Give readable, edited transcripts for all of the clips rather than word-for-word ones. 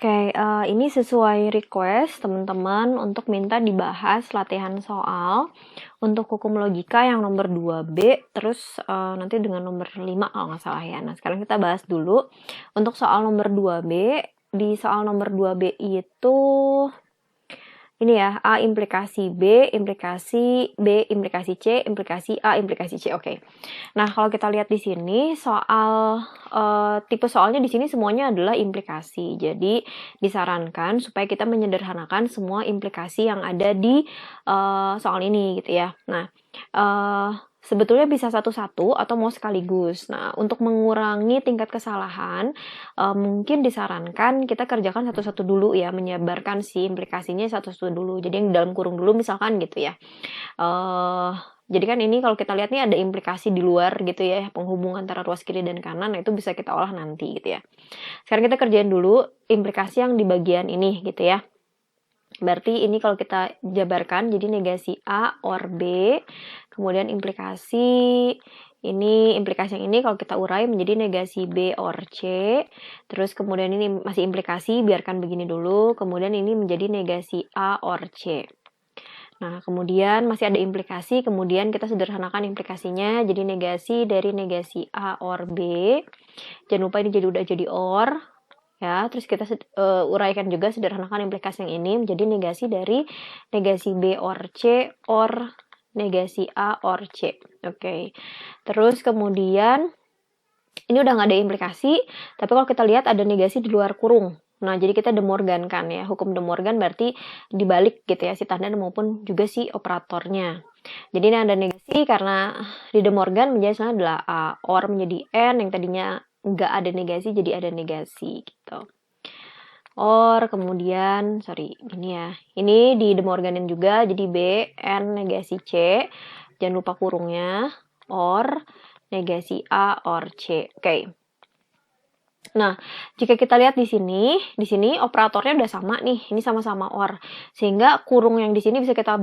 Oke, ini sesuai request teman-teman untuk minta dibahas latihan soal untuk hukum logika yang nomor 2B, terus nanti dengan nomor 5 kalau nggak salah ya. Nah, sekarang kita bahas dulu untuk soal nomor 2B. Di soal nomor 2B itu ini ya, A implikasi B, implikasi B, implikasi C, implikasi A, implikasi C. Oke. Nah, kalau kita lihat di sini soal tipe soalnya di sini semuanya adalah implikasi. Jadi disarankan supaya kita menyederhanakan semua implikasi yang ada di soal ini gitu ya. Nah, sebetulnya bisa satu-satu atau mau sekaligus. Nah, untuk mengurangi tingkat kesalahan, mungkin disarankan kita kerjakan satu-satu dulu ya, menyebarkan si implikasinya satu-satu dulu. Jadi yang dalam kurung dulu misalkan gitu ya. Jadi kan ini kalau kita lihat nih ada implikasi di luar gitu ya, penghubung antara ruas kiri dan kanan, nah itu bisa kita olah nanti gitu ya. Sekarang kita kerjain dulu implikasi yang di bagian ini gitu ya. Berarti ini kalau kita jabarkan jadi negasi A or B, kemudian implikasi yang ini kalau kita urai menjadi negasi B or C, terus kemudian ini masih implikasi, biarkan begini dulu, kemudian ini menjadi negasi A or C. Nah, kemudian masih ada implikasi, kemudian kita sederhanakan implikasinya jadi negasi dari negasi A or B. Jangan lupa ini udah jadi OR. Ya, terus kita uraikan juga sederhanakan implikasi yang ini menjadi negasi dari negasi B or C or negasi A or C. Oke. Terus kemudian ini udah nggak ada implikasi, tapi kalau kita lihat ada negasi di luar kurung. Nah, jadi kita De Morgan kan ya. Hukum De Morgan berarti dibalik gitu ya, si tanda maupun juga si operatornya. Jadi ini ada negasi karena di De Morgan menjadi sebenarnya adalah A, OR menjadi N yang tadinya nggak ada negasi jadi ada negasi gitu. OR kemudian, gini ya. Ini di De Morganin juga jadi B, N negasi C. Jangan lupa kurungnya. OR negasi A or C. Oke. Nah, jika kita lihat di sini operatornya udah sama nih, ini sama-sama OR. Sehingga kurung yang di sini bisa kita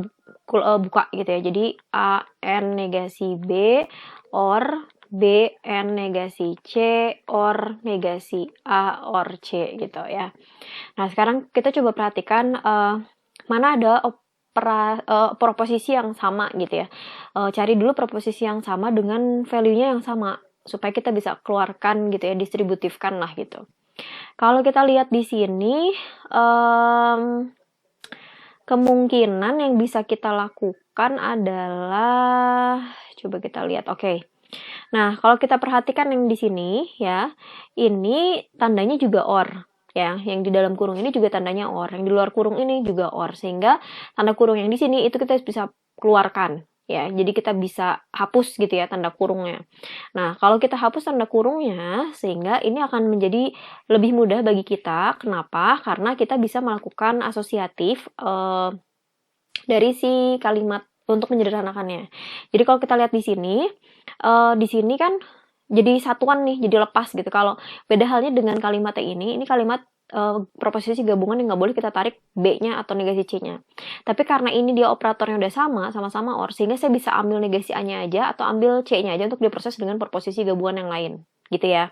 buka gitu ya. Jadi A, N negasi B, OR B, N negasi C, OR negasi A, OR C gitu ya. Nah, sekarang kita coba perhatikan mana ada proposisi yang sama gitu ya. Cari dulu proposisi yang sama dengan value-nya yang sama supaya kita bisa keluarkan gitu ya, distributifkan lah gitu. Kalau kita lihat di sini kemungkinan yang bisa kita lakukan adalah coba kita lihat. Oke. Nah, kalau kita perhatikan yang di sini ya, ini tandanya juga OR. Ya, yang di dalam kurung ini juga tandanya OR, yang di luar kurung ini juga OR, sehingga tanda kurung yang di sini itu kita bisa keluarkan ya. Jadi kita bisa hapus gitu ya tanda kurungnya. Nah, kalau kita hapus tanda kurungnya, sehingga ini akan menjadi lebih mudah bagi kita. Kenapa? Karena kita bisa melakukan asosiatif dari si kalimat untuk menyederhanakannya. Jadi kalau kita lihat di sini kan jadi satuan nih, jadi lepas gitu. Kalau beda halnya dengan kalimat ini kalimat proposisi gabungan yang nggak boleh kita tarik B-nya atau negasi C-nya. Tapi karena ini dia operatornya udah sama-sama OR, sehingga saya bisa ambil negasi A-nya aja atau ambil C-nya aja untuk diproses dengan proposisi gabungan yang lain. Gitu ya.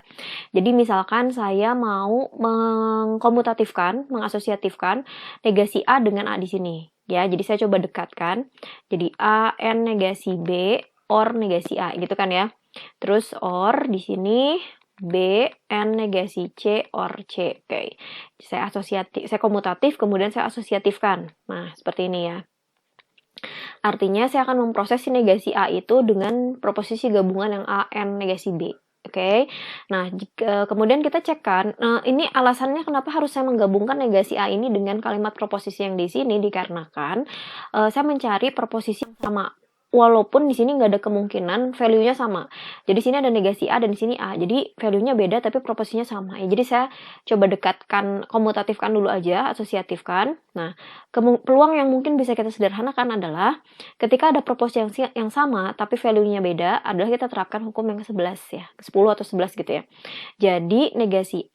Jadi misalkan saya mau mengasosiatifkan negasi A dengan A di sini. Ya, jadi saya coba dekatkan. Jadi A, N negasi B, OR negasi A gitu kan ya. Terus OR di sini B, N negasi C, OR C. Oke. Saya komutatif, kemudian saya asosiatifkan. Nah, seperti ini ya. Artinya saya akan memproses si negasi A itu dengan proposisi gabungan yang A, N negasi B. Oke. Nah, kemudian kita cekkan, ini alasannya kenapa harus saya menggabungkan negasi A ini dengan kalimat proposisi yang di sini, dikarenakan saya mencari proposisi yang sama. Walaupun di sini nggak ada kemungkinan value-nya sama. Jadi sini ada negasi A dan di sini A. Jadi value-nya beda tapi proposisinya sama. Ya, jadi saya coba dekatkan, komutatifkan dulu aja, asosiatifkan. Nah, peluang yang mungkin bisa kita sederhanakan adalah ketika ada proposisi yang sama tapi value-nya beda, adalah kita terapkan hukum yang ke-11 ya, ke-10 atau 11 gitu ya. Jadi negasi,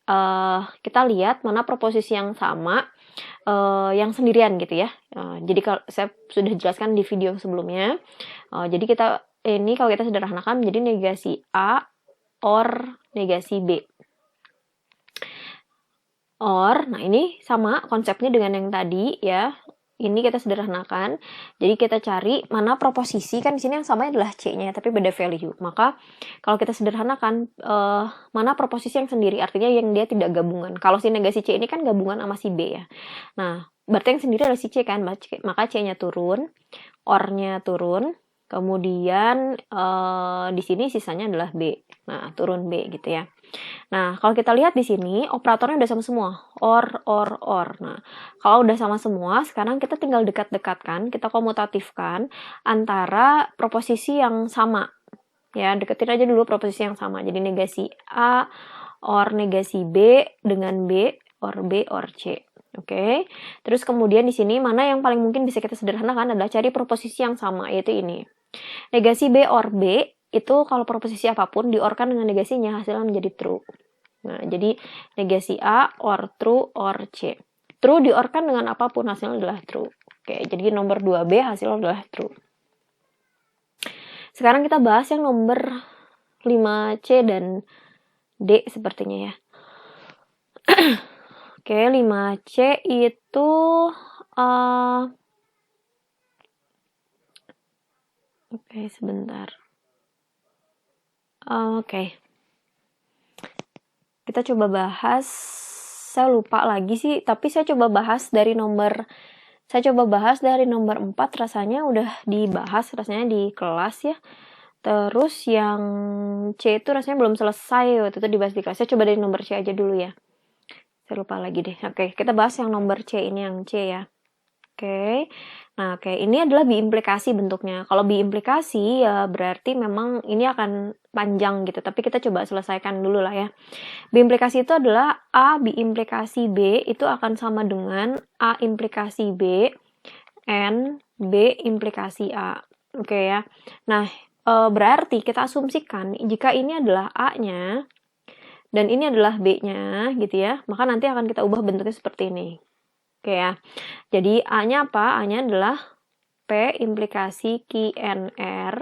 kita lihat mana proposisi yang sama, yang sendirian gitu ya. Jadi kalau saya sudah jelaskan di video sebelumnya. Jadi kalau kita sederhanakan menjadi negasi A or negasi B. or. Nah, ini sama konsepnya dengan yang tadi ya. Ini kita sederhanakan. Jadi kita cari mana proposisi, kan di sini yang sama adalah C-nya tapi beda value. Maka kalau kita sederhanakan mana proposisi yang sendiri, artinya yang dia tidak gabungan. Kalau si negasi C ini kan gabungan sama si B ya. Nah, berarti yang sendiri adalah si C kan, maka C-nya turun, or-nya turun, kemudian di sini sisanya adalah B. Nah, turun B gitu ya. Nah, kalau kita lihat di sini operatornya udah sama semua, or. Nah, kalau udah sama semua, sekarang kita tinggal dekat-dekatkan, kita komutatifkan antara proposisi yang sama. Ya, deketin aja dulu proposisi yang sama. Jadi negasi A or negasi B dengan B or C. Oke. Terus kemudian di sini mana yang paling mungkin bisa kita sederhanakan adalah cari proposisi yang sama, yaitu ini. Negasi B or B itu kalau proposisi apapun diorkan dengan negasinya hasilnya menjadi true. Nah, jadi negasi A or true or C. True diorkan dengan apapun hasilnya adalah true. Oke, jadi nomor 2B hasilnya adalah true. Sekarang kita bahas yang nomor 5C dan D sepertinya ya. Oke, 5C itu oke, sebentar. Oke. Kita coba bahas, saya lupa lagi sih, tapi saya coba bahas dari nomor 4, rasanya udah dibahas, rasanya di kelas ya. Terus yang C itu rasanya belum selesai, waktu itu dibahas di kelas. Saya coba dari nomor C aja dulu ya. Saya lupa lagi deh. Oke, kita bahas yang nomor C ini, yang C ya. Oke. Nah, oke, ini adalah biimplikasi bentuknya. Kalau biimplikasi ya berarti memang ini akan panjang gitu, tapi kita coba selesaikan dulu lah ya. Biimplikasi itu adalah A biimplikasi B itu akan sama dengan A implikasi B and B implikasi A. Oke ya. Nah, berarti kita asumsikan jika ini adalah A-nya dan ini adalah B-nya gitu ya, maka nanti akan kita ubah bentuknya seperti ini. Oke ya. Jadi A-nya apa? A-nya adalah P implikasi QNR.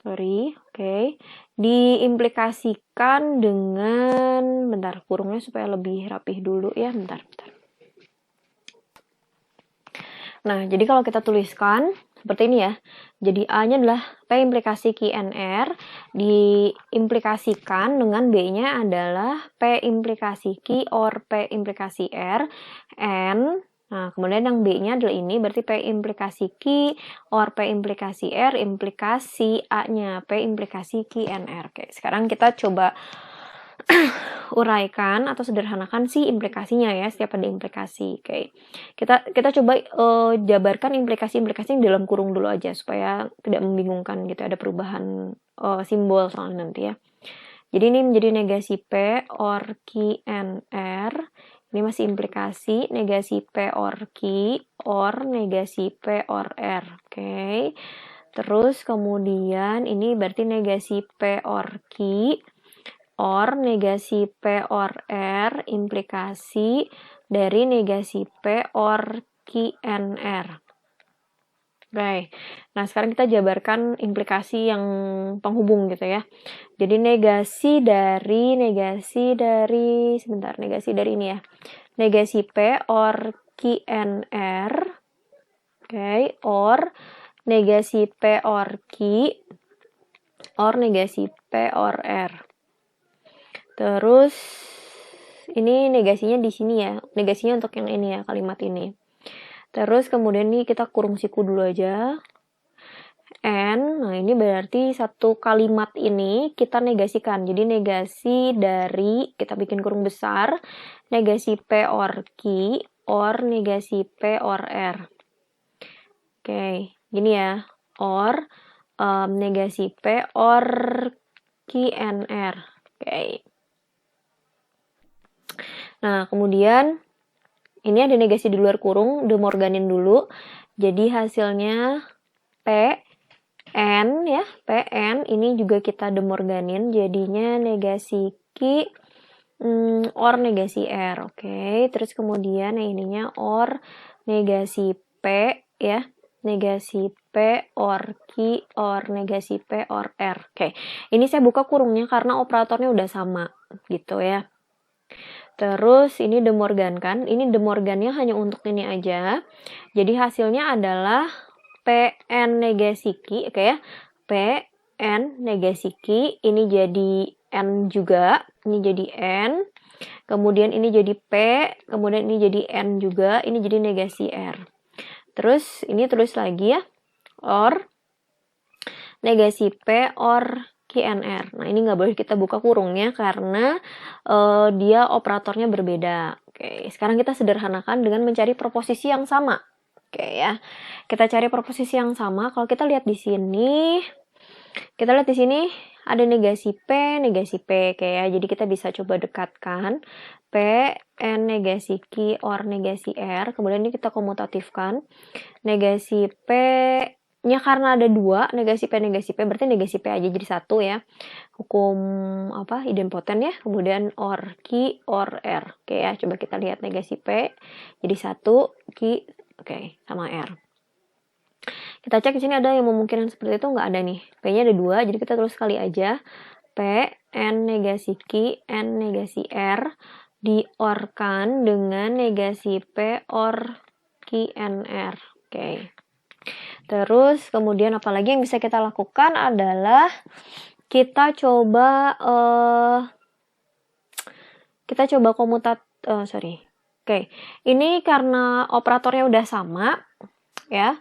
Oke. Diimplikasikan dengan, bentar, kurungnya supaya lebih rapih dulu ya, bentar. Nah, jadi kalau kita tuliskan seperti ini ya. Jadi A-nya adalah P implikasi QNR, diimplikasikan dengan B-nya adalah P implikasi Q or P implikasi R, N. Nah, kemudian yang B-nya adalah ini, berarti P implikasi Q or P implikasi R, implikasi A-nya P implikasi QNR. Oke, sekarang kita coba uraikan atau sederhanakan sih implikasinya ya, setiap ada implikasi. Oke. Kita coba jabarkan implikasi-implikasi yang dalam kurung dulu aja supaya tidak membingungkan gitu, ada perubahan simbol soalnya nanti ya. Jadi ini menjadi negasi P or QNR. Ini masih implikasi negasi P or Q or negasi P or R. Oke. Terus kemudian ini berarti negasi P or Q or negasi P or R implikasi dari negasi P or QNR. Oke. Nah, sekarang kita jabarkan implikasi yang penghubung gitu ya. Jadi negasi dari ini ya. Negasi P or QNR. Oke, or negasi P or Q or negasi P or R. Terus ini negasinya di sini ya, negasinya untuk yang ini ya, kalimat ini. Terus kemudian ini kita kurung siku dulu aja. N, nah ini berarti satu kalimat ini kita negasikan. Jadi negasi dari, kita bikin kurung besar, negasi P or Q or negasi P or R. Oke, gini ya, or negasi P or QNR. Oke. Nah, kemudian ini ada negasi di luar kurung, De Morganin dulu. Jadi hasilnya PN ya, PN ini juga kita De Morganin, jadinya negasi Q or negasi R. Oke, terus kemudian yang ininya or negasi P ya, negasi P or Q or negasi P or R. Oke, ini saya buka kurungnya karena operatornya udah sama gitu ya. Terus ini De Morgan kan, ini De Morgannya hanya untuk ini aja. Jadi hasilnya adalah PN negasi Q, oke ya. PN negasi Q, ini jadi N juga, ini jadi N. Kemudian ini jadi P, kemudian ini jadi N juga, ini jadi negasi R. Terus ini tulis lagi ya, OR negasi P OR QNR. Nah, ini nggak boleh kita buka kurungnya karena dia operatornya berbeda. Oke, sekarang kita sederhanakan dengan mencari proposisi yang sama. Oke ya, kita cari proposisi yang sama. Kalau kita lihat di sini, ada negasi P, negasi P, kayak jadi kita bisa coba dekatkan P, N negasi Q, OR negasi R. Kemudian ini kita komutatifkan negasi P nya karena ada 2, negasi P, berarti negasi P aja jadi 1 ya. Hukum idempoten ya. Kemudian OR Q, OR R. Oke ya, coba kita lihat negasi P jadi 1, Q, oke, sama R. Kita cek di sini ada yang memungkinkan seperti itu, nggak ada nih. P-nya ada 2, jadi kita tulis sekali aja. P, N negasi Q, N negasi R di-OR-kan dengan negasi P OR Q, N, R. Oke. Terus kemudian apalagi yang bisa kita lakukan adalah kita coba Oke, ini karena operatornya udah sama ya.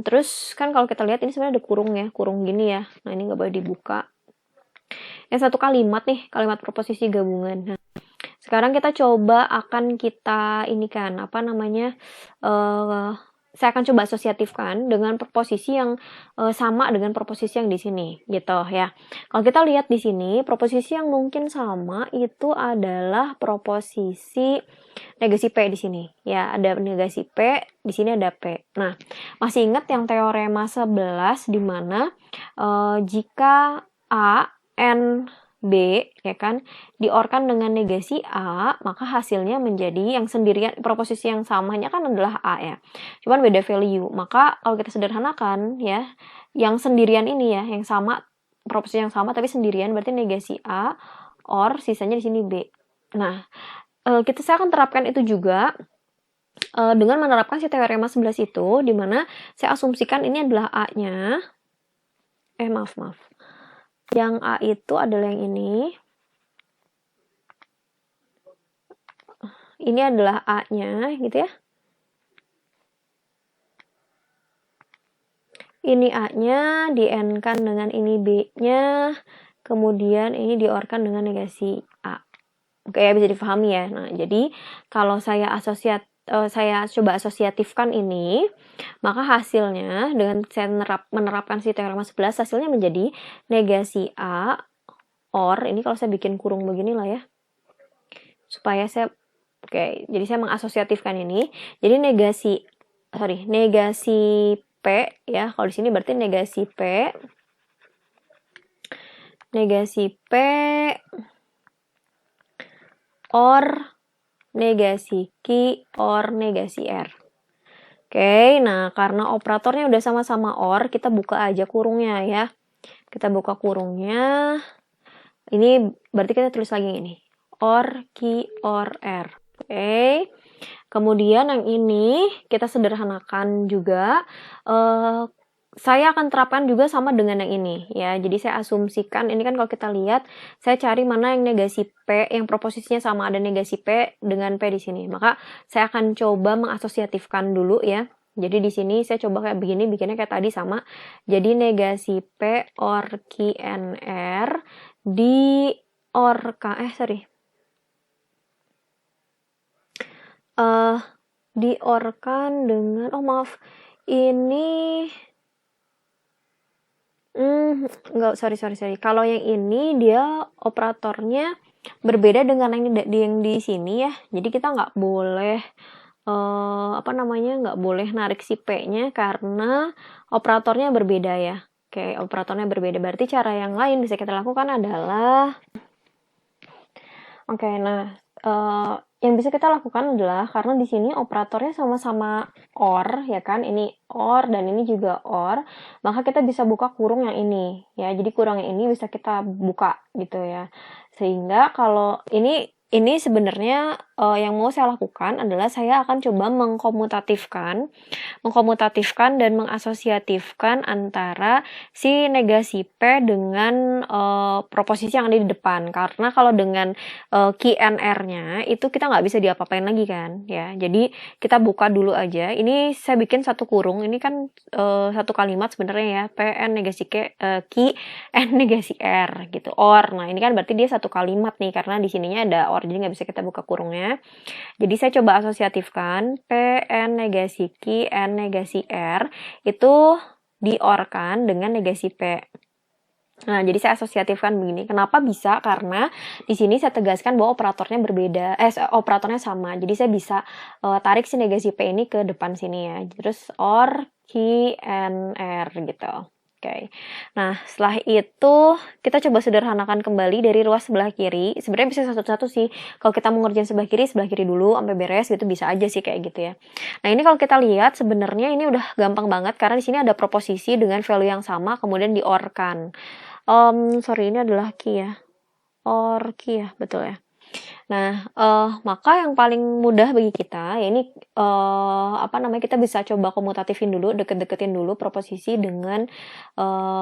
Terus kan kalau kita lihat ini sebenarnya ada kurung ya, kurung gini ya. Nah, ini nggak boleh dibuka. Yang satu kalimat nih, kalimat proposisi gabungan. Nah, sekarang kita coba akan kita saya akan coba asosiatifkan dengan proposisi yang sama dengan proposisi yang di sini, gitu ya. Kalau kita lihat di sini, proposisi yang mungkin sama itu adalah proposisi negasi P di sini. Ya, ada negasi P, di sini ada P. Nah, masih ingat yang teorema 11 di mana jika A, N, B, ya kan, di-OR-kan dengan negasi A, maka hasilnya menjadi yang sendirian, proposisi yang samanya kan adalah A ya. Cuman beda value. Maka kalau kita sederhanakan ya, yang sendirian ini ya, yang sama, proposisi yang sama tapi sendirian berarti negasi A, OR sisanya di sini B. Nah, saya akan terapkan itu juga dengan menerapkan si teorema 11 itu, di mana saya asumsikan ini adalah A-nya. Maaf. Yang A itu adalah yang ini. Ini adalah A-nya, gitu ya. Ini A-nya, di-N-kan dengan ini B-nya, kemudian ini di-OR-kan dengan negasi A. Oke, ya, bisa dipahami ya. Nah, jadi kalau saya coba asosiatifkan ini, maka hasilnya dengan saya menerapkan si teorema 11, hasilnya menjadi negasi A OR, ini kalau saya bikin kurung begini lah ya, supaya saya, jadi saya mengasosiatifkan ini, jadi negasi P ya, kalau di sini berarti negasi P OR negasi Q OR negasi R. Oke, nah karena operatornya udah sama-sama OR, kita buka aja kurungnya ya. Kita buka kurungnya. Ini berarti kita tulis lagi ini. OR Q OR R. Oke. Kemudian yang ini kita sederhanakan juga. Saya akan terapkan juga sama dengan yang ini ya. Jadi saya asumsikan, ini kan kalau kita lihat, saya cari mana yang negasi P, yang proposisinya sama, ada negasi P dengan P di sini. Maka saya akan coba mengasosiatifkan dulu ya. Jadi di sini saya coba kayak begini, bikinnya kayak tadi sama. Jadi negasi P OR QNR di-OR-kan dengan, ini sorry. Kalau yang ini dia operatornya berbeda dengan yang di sini ya. Jadi kita nggak boleh nggak boleh narik si P-nya karena operatornya berbeda ya. Oke, operatornya berbeda. Berarti cara yang lain bisa kita lakukan adalah yang bisa kita lakukan adalah karena di sini operatornya sama-sama OR ya kan, ini OR dan ini juga OR, maka kita bisa buka kurung yang ini ya. Jadi kurung yang ini bisa kita buka gitu ya. Sehingga kalau ini ini sebenarnya yang mau saya lakukan adalah saya akan coba mengkomutatifkan dan mengasosiatifkan antara si negasi P dengan proposisi yang ada di depan. Karena kalau dengan key and R-nya itu kita nggak bisa diapa-apain lagi kan, ya. Jadi kita buka dulu aja. Ini saya bikin satu kurung. Ini kan satu kalimat sebenarnya ya. P n negasi key n negasi R gitu. Or. Nah ini kan berarti dia satu kalimat nih karena di sininya ada or, jadi nggak bisa kita buka kurungnya. Jadi saya coba asosiatifkan P n negasi Q n negasi R itu diorkan dengan negasi P. Nah, jadi saya asosiatifkan begini. Kenapa bisa? Karena di sini saya tegaskan bahwa operatornya berbeda, operatornya sama. Jadi saya bisa tarik si negasi P ini ke depan sini ya. Terus or Q n R gitu. Oke. Nah, setelah itu kita coba sederhanakan kembali dari ruas sebelah kiri. Sebenarnya bisa satu-satu sih. Kalau kita mau ngerjain sebelah kiri dulu sampai beres gitu bisa aja sih kayak gitu ya. Nah, ini kalau kita lihat sebenarnya ini udah gampang banget karena di sini ada proposisi dengan value yang sama kemudian diorkan. Sorry, ini adalah key ya. Or key ya, betul ya. Nah, maka yang paling mudah bagi kita, ya ini kita bisa coba komutatifin dulu, deket-deketin dulu proposisi dengan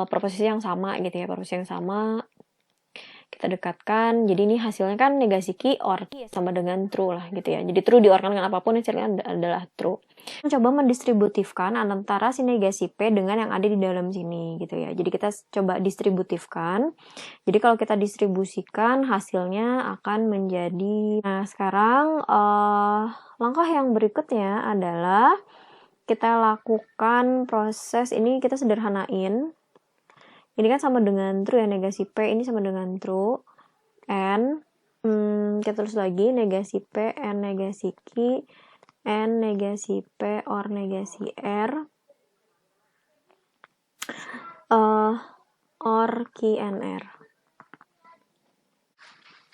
proposisi yang sama gitu ya, proposisi yang sama kita dekatkan. Jadi ini hasilnya kan negasi key or sama dengan true lah gitu ya. Jadi true diorkan dengan apapun hasilnya adalah true. Coba mendistributifkan antara si negasi P dengan yang ada di dalam sini gitu ya. Jadi kita coba distributifkan. Jadi kalau kita distribusikan hasilnya akan menjadi. Nah sekarang langkah yang berikutnya adalah kita lakukan proses ini, kita sederhanain. Ini kan sama dengan true ya, negasi P ini sama dengan true. N, kita tulis lagi, negasi P, N negasi Q, N negasi P, or negasi R, or Q, N, R.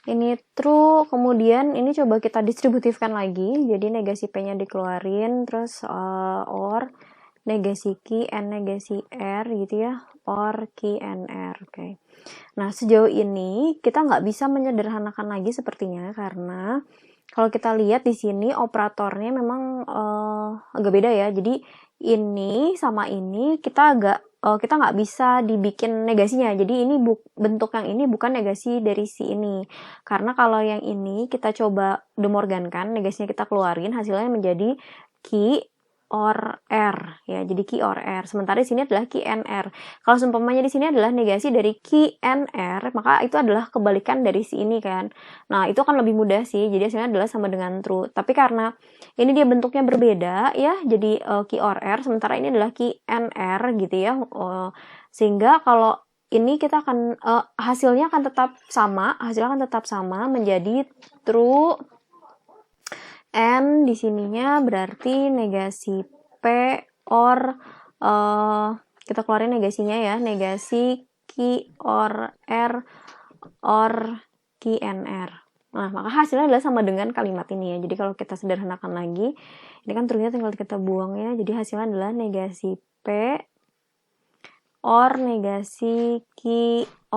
Ini true, kemudian ini coba kita distributifkan lagi, jadi negasi P-nya dikeluarin, terus or negasi Q, N negasi R gitu ya, or Q, N, R. Oke. Nah, sejauh ini kita nggak bisa menyederhanakan lagi sepertinya karena kalau kita lihat di sini operatornya memang agak beda ya. Jadi ini sama ini kita nggak bisa dibikin negasinya. Jadi ini bentuk yang ini bukan negasi dari si ini. Karena kalau yang ini kita coba De Morgan kan, negasinya kita keluarin, hasilnya menjadi Q or R ya, jadi Q or R. Sementara di sini adalah Q N R. Kalau seumpamanya di sini adalah negasi dari Q N R, maka itu adalah kebalikan dari si ini kan. Nah, itu akan lebih mudah sih. Jadi hasilnya adalah sama dengan true. Tapi karena ini dia bentuknya berbeda ya, jadi Q or R, sementara ini adalah Q N R gitu ya. Sehingga kalau ini kita akan hasilnya akan tetap sama menjadi true. N di sininya berarti negasi P or kita keluarin negasinya ya, negasi Q or R or Q N R. Nah, maka hasilnya adalah sama dengan kalimat ini ya. Jadi kalau kita sederhanakan lagi, ini kan true-nya tinggal kita buang ya. Jadi hasilnya adalah negasi P or negasi Q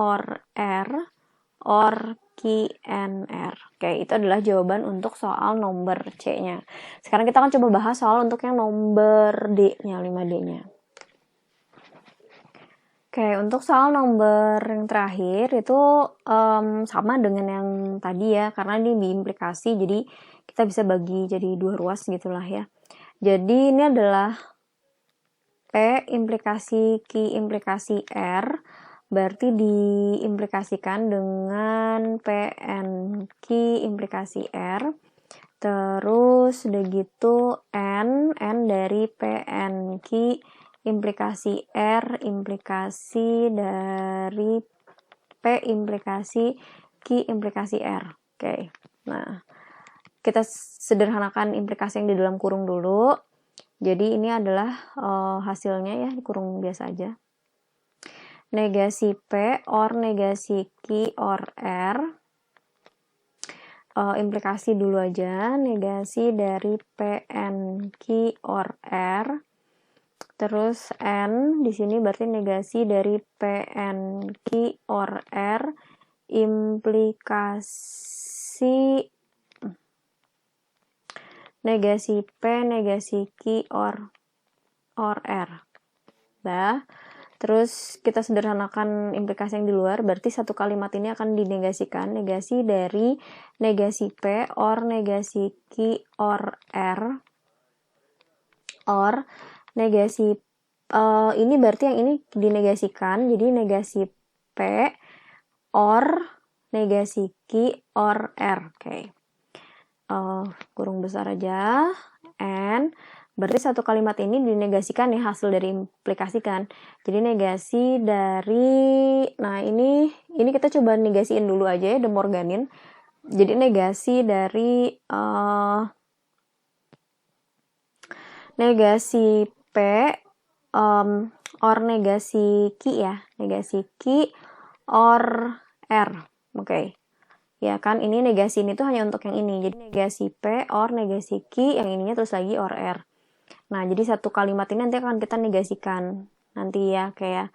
or R or Q N R. Oke, itu adalah jawaban untuk soal nomor C-nya. Sekarang kita akan coba bahas soal untuk yang nomor D-nya, 5D-nya. Oke, untuk soal nomor yang terakhir itu sama dengan yang tadi ya, karena ini diimplikasi, jadi kita bisa bagi jadi dua ruas gitulah ya. Jadi ini adalah P implikasi Q implikasi R, berarti diimplikasikan dengan PNQ implikasi R. Terus udah gitu N dari PNQ implikasi R implikasi dari P implikasi Q implikasi R. Oke. Nah, kita sederhanakan implikasi yang di dalam kurung dulu. Jadi ini adalah hasilnya ya, di kurung biasa aja. Negasi P or negasi Q or R. Implikasi dulu aja, negasi dari PNQ or R. Terus N di sini berarti negasi dari PNQ or R implikasi negasi P, negasi Q, or R. Nah, terus kita sederhanakan implikasi yang di luar, berarti satu kalimat ini akan dinegasikan, negasi dari negasi P or negasi Q or R, or negasi ini berarti yang ini dinegasikan, jadi negasi P or negasi Q or R. Oke. Kurung besar aja, and berarti satu kalimat ini dinegasikan ya, hasil dari implikasikan. Jadi negasi dari, nah ini kita coba negasiin dulu aja ya, De Morganin. Jadi negasi dari negasi P or negasi Q ya, negasi Q or R. Oke. Ya kan, ini negasi ini tuh hanya untuk yang ini. Jadi negasi P or negasi Q, yang ininya terus lagi or R. Nah, jadi satu kalimat ini nanti akan kita negasikan. Nanti ya, kayak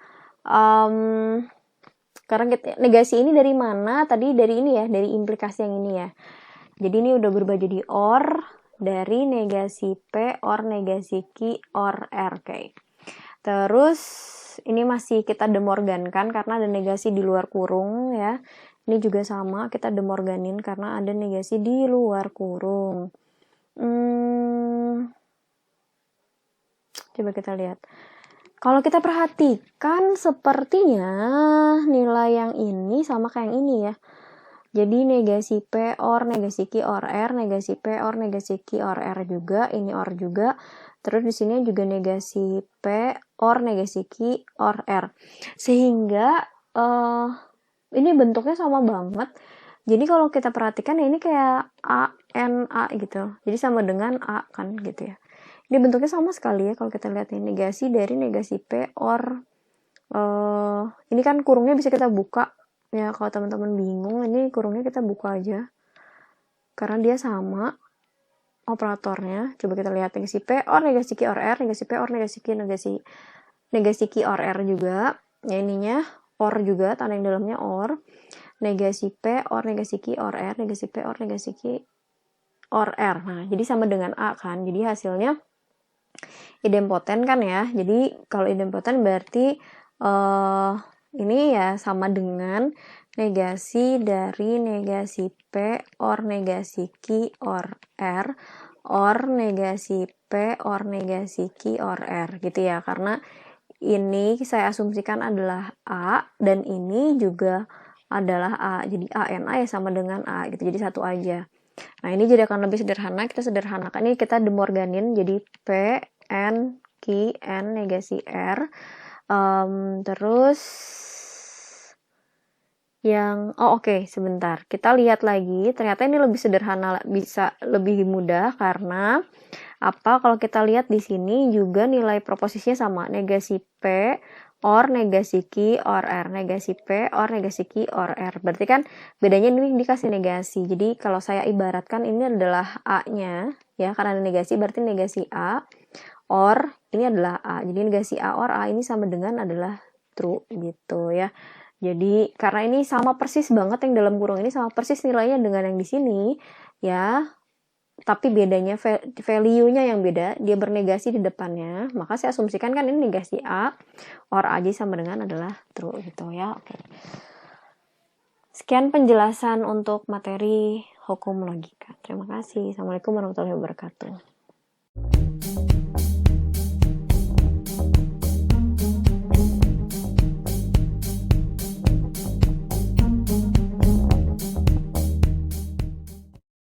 karena negasi ini dari mana? Tadi dari ini ya, dari implikasi yang ini ya. Jadi ini udah berubah jadi or dari negasi P or negasi Q or R. Oke. Terus ini masih kita De Morgan kan, karena ada negasi di luar kurung ya. Ini juga sama, kita De Morganin karena ada negasi di luar kurung. Coba kita lihat. Kalau kita perhatikan, sepertinya nilai yang ini sama kayak yang ini ya. Jadi negasi P or negasi Q or R, negasi P or negasi Q or R juga, ini or juga. Terus di sini juga negasi P or negasi Q or R. Sehingga ini bentuknya sama banget. Jadi kalau kita perhatikan ya, ini kayak A, N, A gitu. Jadi sama dengan A kan gitu ya. Ini bentuknya sama sekali ya kalau kita lihat ini, negasi dari negasi P or ini kan kurungnya bisa kita buka ya, kalau teman-teman bingung ini kurungnya kita buka aja karena dia sama operatornya. Coba kita lihat negasi P or negasi Q or R, negasi P or negasi Q, negasi Q or R juga ya, ininya or juga, tanda yang dalamnya or, negasi P or negasi Q or R, negasi P or negasi Q or R. Nah, jadi sama dengan A kan, jadi hasilnya idempoten kan ya. Jadi kalau idempoten berarti ini ya sama dengan negasi dari negasi P or negasi Q or R or negasi P or negasi Q or R gitu ya, karena ini saya asumsikan adalah A dan ini juga adalah A, jadi A N A ya sama dengan A gitu, jadi satu aja. Nah ini jadi akan lebih sederhana, kita sederhanakan, ini kita De Morganin jadi P N Q N negasi R. Terus yang oke, sebentar, kita lihat lagi, ternyata ini lebih sederhana, bisa lebih mudah karena apa? Kalau kita lihat di sini juga nilai proposisinya sama, negasi P or negasi Q or R, negasi P or negasi Q or R. Berarti kan bedanya ini dikasih negasi. Jadi kalau saya ibaratkan ini adalah A-nya ya, karena ada negasi berarti negasi A or ini adalah A. Jadi negasi A or A ini sama dengan adalah true gitu ya. Jadi karena ini sama persis banget, yang dalam kurung ini sama persis nilainya dengan yang di sini ya, tapi bedanya value-nya yang beda, dia bernegasi di depannya, maka saya asumsikan kan ini negasi A or A sama dengan adalah true gitu ya. Oke. Sekian penjelasan untuk materi hukum logika. Terima kasih. Assalamualaikum warahmatullahi wabarakatuh.